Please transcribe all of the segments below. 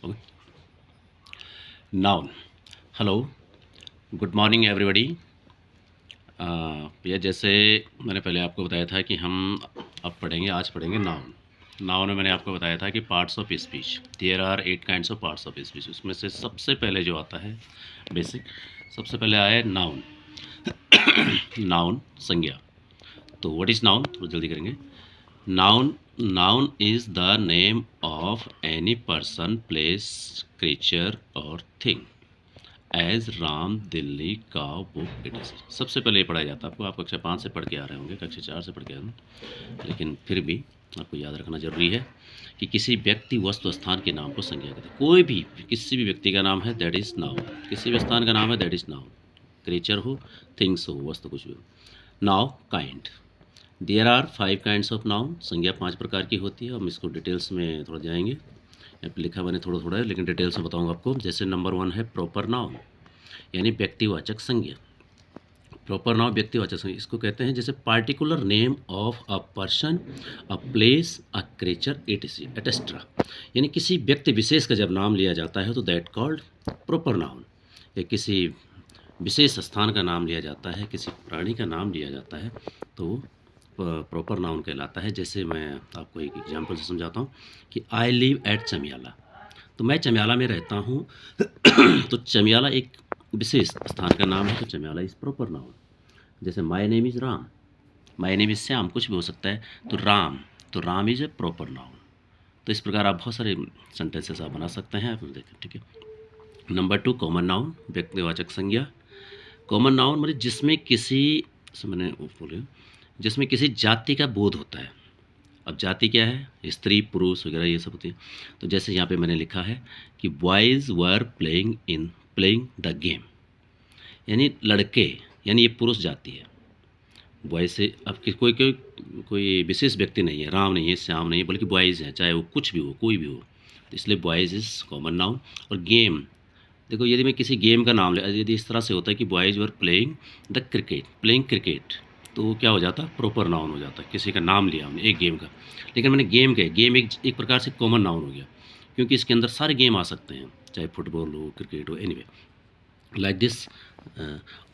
Okay. Noun. Hello, good morning everybody. ये जैसे मैंने पहले आपको बताया था कि हम आज पढ़ेंगे नाउन। नाउन में मैंने आपको बताया था कि parts of speech, there are 8 kinds of parts of speech. उसमें से सबसे पहले जो आता है बेसिक, सबसे पहले आया है नाउन। नाउन संज्ञा। तो व्हाट इज़ नाउन, थोड़ा जल्दी करेंगे। Noun, noun is the name of any person, place, creature और थिंग एज राम, दिल्ली, काव, बुक, इट इज। सबसे पहले ये पढ़ाया जाता है आपको, आप कक्षा 5 से पढ़ के आ रहे होंगे, कक्षा 4 से पढ़ के आ रहे होंगे, लेकिन फिर भी आपको याद रखना जरूरी है कि किसी व्यक्ति, वस्तु, स्थान के नाम को संज्ञा कहते हैं। कोई भी, किसी भी व्यक्ति का नाम है दैट इज नाउन, किसी भी स्थान का नाम है दैट इज नाउन, क्रिएचर हो, थिंग्स हो, वस्तु कुछ भी हो। Now kind, there are 5 kinds of noun. संज्ञा 5 प्रकार की होती है। हम इसको डिटेल्स में थोड़ा जाएंगे, यहाँ पे लिखा मैंने थोड़ा थोड़ा है, लेकिन डिटेल से बताऊंगा आपको। जैसे नंबर 1 है प्रॉपर नाउन, यानी व्यक्तिवाचक संज्ञा। प्रॉपर नाउन व्यक्तिवाचक संज्ञा, इसको कहते हैं जैसे particular name of a person, a place, a creature, etcetera. यानी किसी व्यक्ति विशेष का जब नाम लिया जाता है तो दैट कॉल्ड प्रॉपर नाउन। या किसी विशेष स्थान का नाम लिया जाता है, किसी प्राणी का नाम लिया जाता है तो प्रॉपर नाउन कहलाता है। जैसे मैं आपको एक एग्जांपल से समझाता हूँ कि आई लिव एट चमियाला, तो मैं चमियाला में रहता हूँ। तो चमियाला एक विशेष स्थान का नाम है, तो चमियाला इज़ प्रॉपर नाउन। जैसे my name is Ram, my name is Shyam, कुछ भी हो सकता है, तो Ram is a proper noun. तो इस प्रकार आप बहुत सारे सेंटेंसेस आप बना सकते हैं, आप देखें, ठीक है। नंबर 2 कॉमन नाउन, व्यक्तिवाचक संज्ञा। कॉमन नाउन मतलब जिसमें किसी, मैंने बोले, जिसमें किसी जाति का बोध होता है। अब जाति क्या है, स्त्री, पुरुष वगैरह ये सब होती है। तो जैसे यहाँ पे मैंने लिखा है कि boys were playing the game, यानी लड़के, यानी ये पुरुष जाति है। बॉयज़ से अब कोई विशेष व्यक्ति नहीं है, राम नहीं है, श्याम नहीं है, बल्कि बॉयज़ हैं, चाहे वो कुछ भी हो, कोई भी हो, तो इसलिए बॉयज़ इज़ कॉमन नाउन। और गेम, देखो यदि मैं किसी गेम का नाम ले, यदि इस तरह से होता है कि boys were playing the cricket, playing cricket, तो वो क्या हो जाता, प्रॉपर नाउन हो जाता। किसी का नाम लिया हमने एक गेम का, लेकिन मैंने गेम एक प्रकार से कॉमन नाउन हो गया, क्योंकि इसके अंदर सारे गेम आ सकते हैं, चाहे फुटबॉल हो, क्रिकेट हो, anyway like this.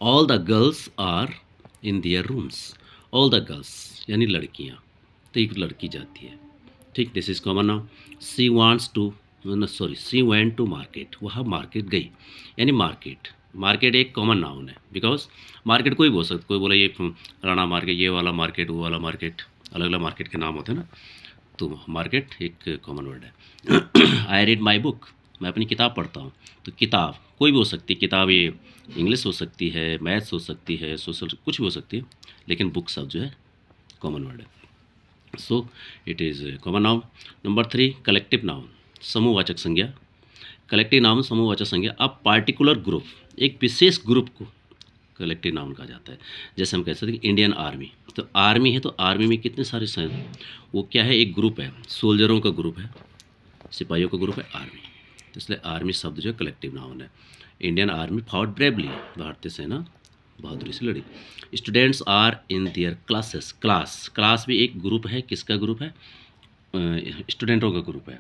All the girls are in their rooms, all the girls यानी लड़कियाँ, तो एक लड़की जाती है, ठीक, this is common noun. She wants to, she went to market, वह मार्केट गई, यानी मार्केट एक कॉमन नाउन है, बिकॉज मार्केट कोई बोल सकता, कोई बोला ये राणा मार्केट, ये वाला मार्केट, वो वाला मार्केट, अलग अलग मार्केट के नाम होते हैं ना, तो मार्केट एक कॉमन वर्ड है। आई रीड माई बुक, मैं अपनी किताब पढ़ता हूँ, तो किताब कोई भी हो सकती है, किताब ये इंग्लिश हो सकती है, मैथ्स हो सकती है, सोशल, कुछ भी हो सकती है, लेकिन बुक सब जो है कॉमन वर्ड है। So it is common noun. Number 3 collective noun, समूहवाचक संज्ञा। कलेक्टिव नाउन समूहवाचक संज्ञा, अब पार्टिकुलर ग्रुप, एक विशेष ग्रुप को कलेक्टिव नाउन कहा जाता है। जैसे हम कह सकते हैं कि इंडियन आर्मी, तो आर्मी है, तो आर्मी में कितने सारे वो क्या है, एक ग्रुप है, सोल्जरों का ग्रुप है, सिपाहियों का ग्रुप है आर्मी, तो इसलिए आर्मी शब्द जो है कलेक्टिव नाउन है। इंडियन आर्मी फॉट ब्रेवली, भारतीय सेना बहादुरी से लड़ी। Students are in their classes, class भी एक ग्रुप है, किसका ग्रुप है, स्टूडेंटों का ग्रुप है।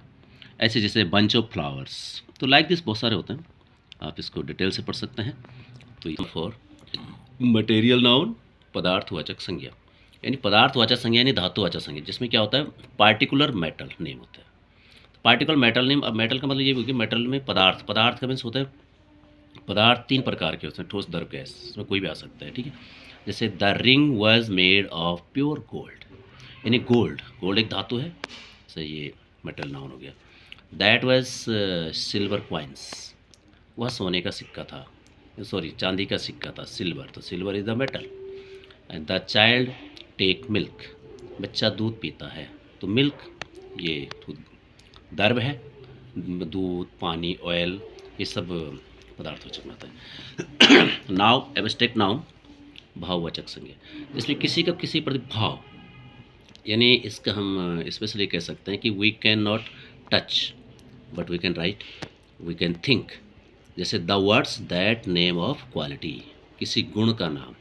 ऐसे जैसे बंच ऑफ फ्लावर्स, तो लाइक दिस बहुत सारे होते हैं, आप इसको डिटेल से पढ़ सकते हैं। तो ये फॉर मटेरियल नाउन, पदार्थवाचक संज्ञा, यानी पदार्थवाचक संज्ञा यानी धातुवाचक संज्ञा, जिसमें क्या होता है, पार्टिकुलर मेटल नेम होता है। पार्टिकुलर मेटल नेम, अब मेटल का मतलब ये होगी, मेटल में पदार्थ का मीन्स होता है, पदार्थ 3 प्रकार के होते हैं, ठोस, द्रव, गैस, इसमें कोई भी आ सकता है, ठीक है। जैसे the ring was made of pure gold, यानी गोल्ड एक धातु है, सही, ये मेटल नाउन हो गया। दैट वॉज सिल्वर क्वाइंस, वह सोने का सिक्का था, चांदी का सिक्का था, सिल्वर, तो silver is the metal. And the child take milk, बच्चा दूध पीता है, तो मिल्क ये द्रव है, दूध, पानी, ऑयल, ये सब पदार्थवाचक में आता है। नाउ एब्स्ट्रैक्ट नाउन, भाववाचक संज्ञा, इसमें किसी का किसी प्रति भाव, यानी इसका हम स्पेशली कह सकते हैं कि we can not touch but we can write, we can think. जैसे the words that name of quality, किसी गुण का नाम,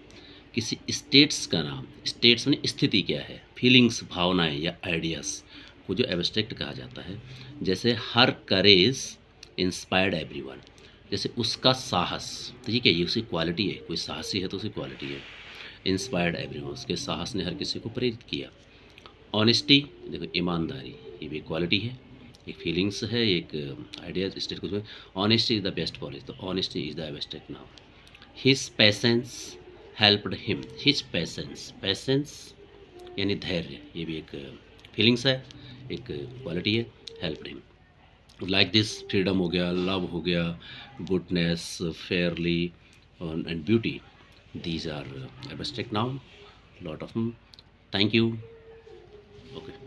किसी स्टेट्स का नाम, स्टेट्स में स्थिति क्या है, फीलिंग्स, भावनाएं या आइडियाज़ को जो एब्स्ट्रैक्ट कहा जाता है। जैसे हर करेज इंस्पायर्ड एवरीवन, जैसे उसका साहस, ठीक है, ये उसकी क्वालिटी है, कोई साहसी है तो उसकी क्वालिटी है। इंस्पायर्ड एवरीवन, उसके साहस ने हर किसी को प्रेरित किया। ऑनेस्टी, देखो ईमानदारी, ये भी एक क्वालिटी है, एक फीलिंग्स है, एक आइडिया स्टेट कुछ। Honesty is the best policy, तो honesty is the best now. His patience helped him, his patience, patience यानी धैर्य, ये भी एक फीलिंग्स है, एक क्वालिटी है, helped him. Like this, freedom हो गया, लव हो गया, goodness, Fairlie and beauty, these are abstract noun, lot of them. Thank you. Okay.